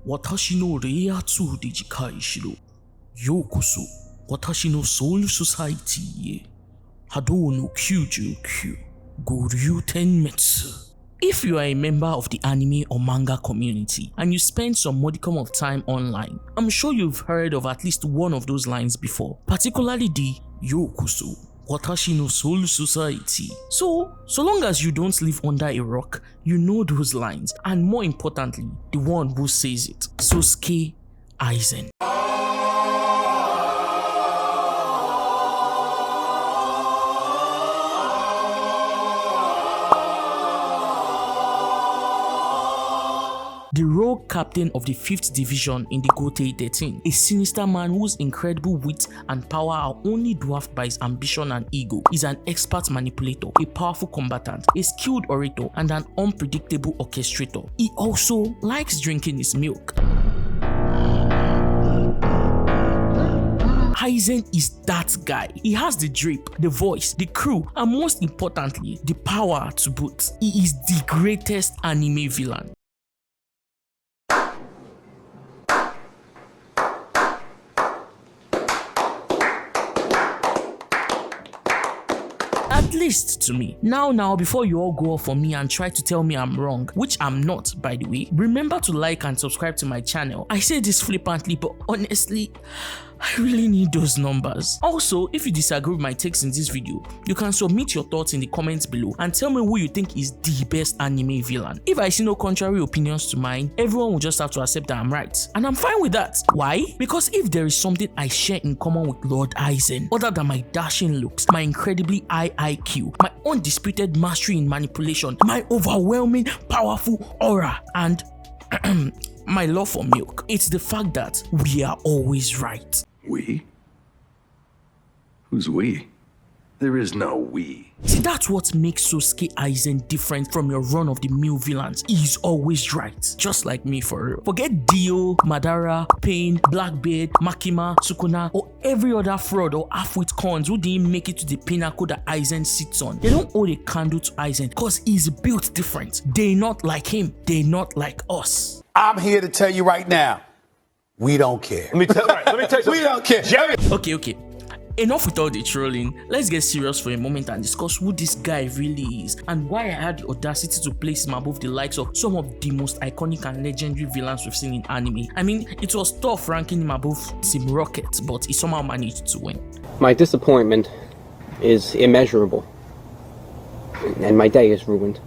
watashi no reiatsu de jikai shiro. Yokoso, watashi no soul society ye. Hado no kyuju-kyu, goryu tenmetsu. If you are a member of the anime or manga community and you spend some modicum of time online, I'm sure you've heard of at least one of those lines before, particularly the Yokoso, watashi no soul society. So long as you don't live under a rock, you know those lines, and more importantly, the one who says it, Sosuke Aizen. The rogue captain of the 5th Division in the Gotei 13, a sinister man whose incredible wit and power are only dwarfed by his ambition and ego, is an expert manipulator, a powerful combatant, a skilled orator, and an unpredictable orchestrator. He also likes drinking his milk. Aizen is that guy. He has the drip, the voice, the crew, and most importantly, the power to boot. He is the greatest anime villain. At least to me. Now, before you all go off on me and try to tell me I'm wrong, which I'm not, by the way, remember to like and subscribe to my channel. I say this flippantly, but honestly, I really need those numbers. Also, if you disagree with my takes in this video, you can submit your thoughts in the comments below and tell me who you think is the best anime villain. If I see no contrary opinions to mine, everyone will just have to accept that I'm right. And I'm fine with that. Why? Because if there is something I share in common with Lord Aizen, other than my dashing looks, my incredibly high IQ, my undisputed mastery in manipulation, my overwhelming powerful aura, and my love for milk, it's the fact that we are always right. We? Who's we? There is no we. See, that's what makes Sosuke Aizen different from your run-of-the-mill villains. He's always right, just like me for real. Forget Dio, Madara, Pain, Blackbeard, Makima, Sukuna, or every other fraud or half-wit cons who didn't make it to the pinnacle that Aizen sits on. They don't hold a candle to Aizen because he's built different. They're not like him. They're not like us. I'm here to tell you right now, we don't care. Let me tell you something. We don't care. Jerry. Okay. Enough with all the trolling. Let's get serious for a moment and discuss who this guy really is and why I had the audacity to place him above the likes of some of the most iconic and legendary villains we've seen in anime. I mean, it was tough ranking him above Team Rocket, but he somehow managed to win. My disappointment is immeasurable, and my day is ruined.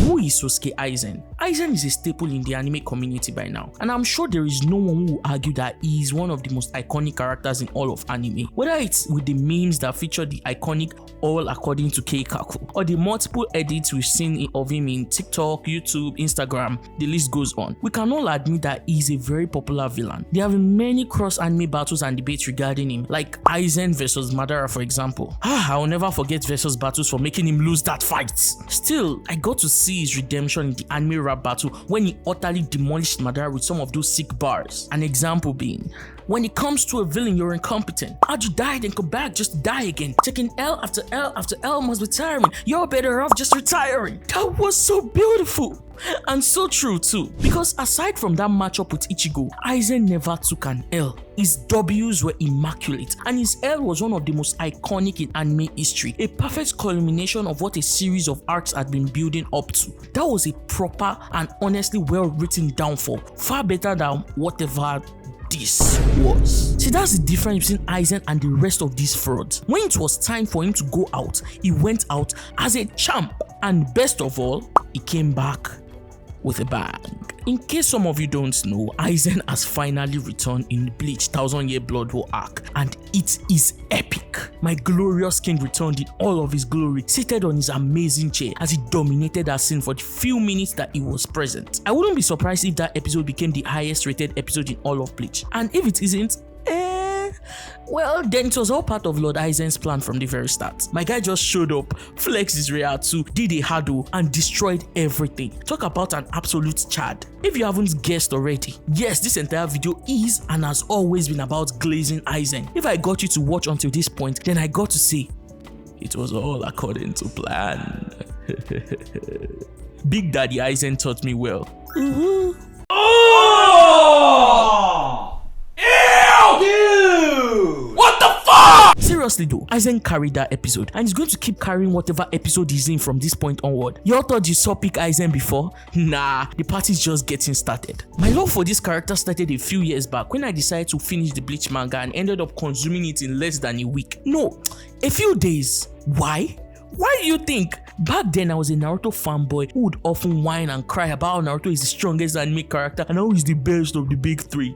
Who is Sosuke Aizen? Aizen is a staple in the anime community by now, and I'm sure there is no one who will argue that he is one of the most iconic characters in all of anime. Whether it's with the memes that feature the iconic all according to Keikaku, or the multiple edits we've seen of him in TikTok, YouTube, Instagram, the list goes on. We can all admit that he is a very popular villain. There have been many cross-anime battles and debates regarding him, like Aizen versus Madara for example. I will never forget versus battles for making him lose that fight. Still, I got to see his redemption in the anime rap battle when he utterly demolished Madara with some of those sick bars. An example being, when it comes to a villain, you're incompetent. How'd you die then come back just to die again? Taking L after L after L must be tiring. You're better off just retiring. That was so beautiful. And so true too, because aside from that matchup with Ichigo, Aizen never took an L. His W's were immaculate, and his L was one of the most iconic in anime history, a perfect culmination of what a series of arcs had been building up to. That was a proper and honestly well written downfall, far better than whatever this was. See, that's the difference between Aizen and the rest of these frauds. When it was time for him to go out, he went out as a champ, and best of all, he came back with a bang. In case some of you don't know, Aizen has finally returned in Bleach 1000-Year Blood War arc, and it is epic. My glorious king returned in all of his glory, seated on his amazing chair as he dominated that scene for the few minutes that he was present. I wouldn't be surprised if that episode became the highest rated episode in all of Bleach, and if it isn't, well, then it was all part of Lord Aizen's plan from the very start. My guy just showed up, flexed his Reiatsu, did a hado, and destroyed everything. Talk about an absolute chad. If you haven't guessed already, yes, this entire video is and has always been about glazing Aizen. If I got you to watch until this point, then I got to say, it was all according to plan. Big Daddy Aizen taught me well. Oh! Seriously though, Aizen carried that episode and he's going to keep carrying whatever episode he's in from this point onward. Y'all thought you saw peak Aizen before? Nah, the party's just getting started. My love for this character started a few years back when I decided to finish the Bleach manga and ended up consuming it in less than a week. No, a few days. Why? Why do you think? Back then I was a Naruto fanboy who would often whine and cry about how Naruto is the strongest anime character and how he's the best of the big three.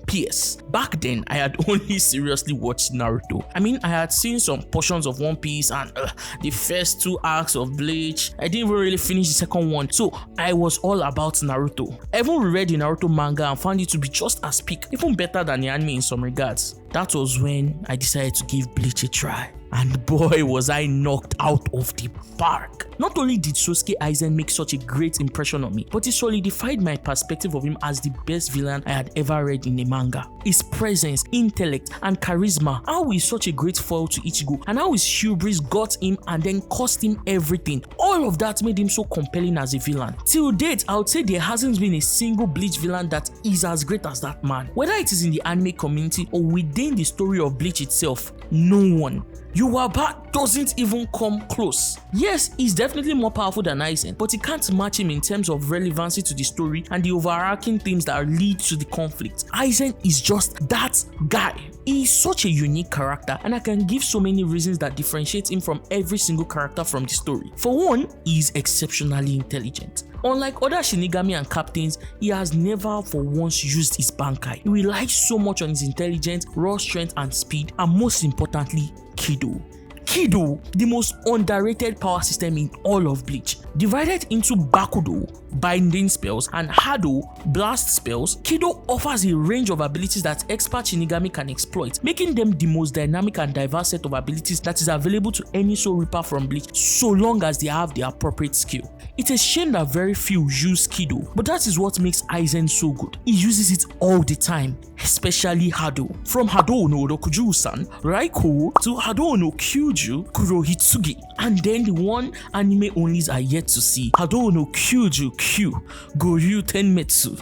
P.S. Back then, I had only seriously watched Naruto. I mean, I had seen some portions of One Piece and the first 2 arcs of Bleach. I didn't even really finish the second one, so I was all about Naruto. I even reread the Naruto manga and found it to be just as peak, even better than the anime in some regards. That was when I decided to give Bleach a try. And boy, was I knocked out of the park. Not only did Sosuke Aizen make such a great impression on me, but he solidified my perspective of him as the best villain I had ever read in a manga. His presence, intellect, and charisma, how he's such a great foil to Ichigo, and how his hubris got him and then cost him everything. All of that made him so compelling as a villain. Till date, I would say there hasn't been a single Bleach villain that is as great as that man. Whether it is in the anime community or within the story of Bleach itself, no one. Yuwaba doesn't even come close. Yes, he's definitely more powerful than Aizen, but he can't match him in terms of relevancy to the story and the overarching themes that lead to the conflict. Aizen is just that guy. He is such a unique character, and I can give so many reasons that differentiate him from every single character from the story. For one, he is exceptionally intelligent. Unlike other Shinigami and captains, he has never for once used his bankai. He relies so much on his intelligence, raw strength and speed, and most importantly, Kido. Kido, the most underrated power system in all of Bleach. Divided into Bakudo, binding spells, and Hado, blast spells, Kido offers a range of abilities that expert Shinigami can exploit, making them the most dynamic and diverse set of abilities that is available to any Soul Reaper from Bleach, so long as they have the appropriate skill. It's a shame that very few use Kido, but that is what makes Aizen so good. He uses it all the time, especially Hado. From Hado no Rokuju-san, Raikou, to Hado no Kyuju, Kurohitsugi, and then the one anime onlys are yet to see, Hado no Kyuju Q, Goryu Tenmetsu.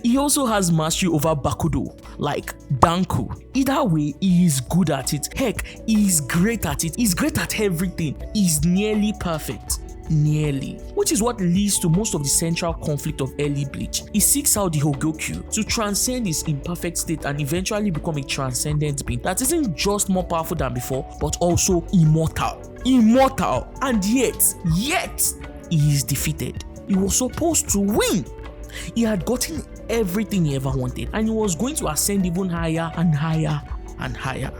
He also has mastery over Bakudo, like Danko. Either way, he is good at it. Heck, he is great at it. He's great at everything. He's nearly perfect. Nearly. Which is what leads to most of the central conflict of early Bleach. He seeks out the Hogokyu to transcend his imperfect state and eventually become a transcendent being that isn't just more powerful than before, but also immortal. Immortal. And yet, he is defeated. He was supposed to win. He had gotten everything he ever wanted, and he was going to ascend even higher and higher and higher.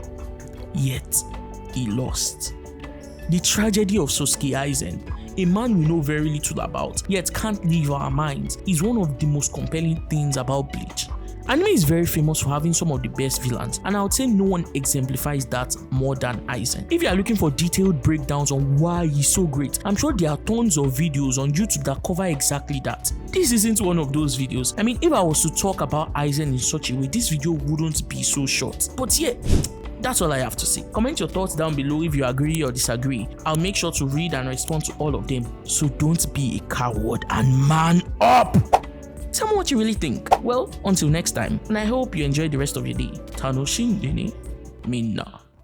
Yet, he lost. The tragedy of Sosuke Aizen, a man we know very little about, yet can't leave our minds, is one of the most compelling things about Bleach. Anime is very famous for having some of the best villains, and I would say no one exemplifies that more than Aizen. If you are looking for detailed breakdowns on why he's so great, I'm sure there are tons of videos on YouTube that cover exactly that. This isn't one of those videos. I mean, if I was to talk about Aizen in such a way, this video wouldn't be so short. But yeah, that's all I have to say. Comment your thoughts down below if you agree or disagree. I'll make sure to read and respond to all of them. So don't be a coward and man up! Tell me what you really think. Well, until next time, and I hope you enjoy the rest of your day. Tanoshin dene minna.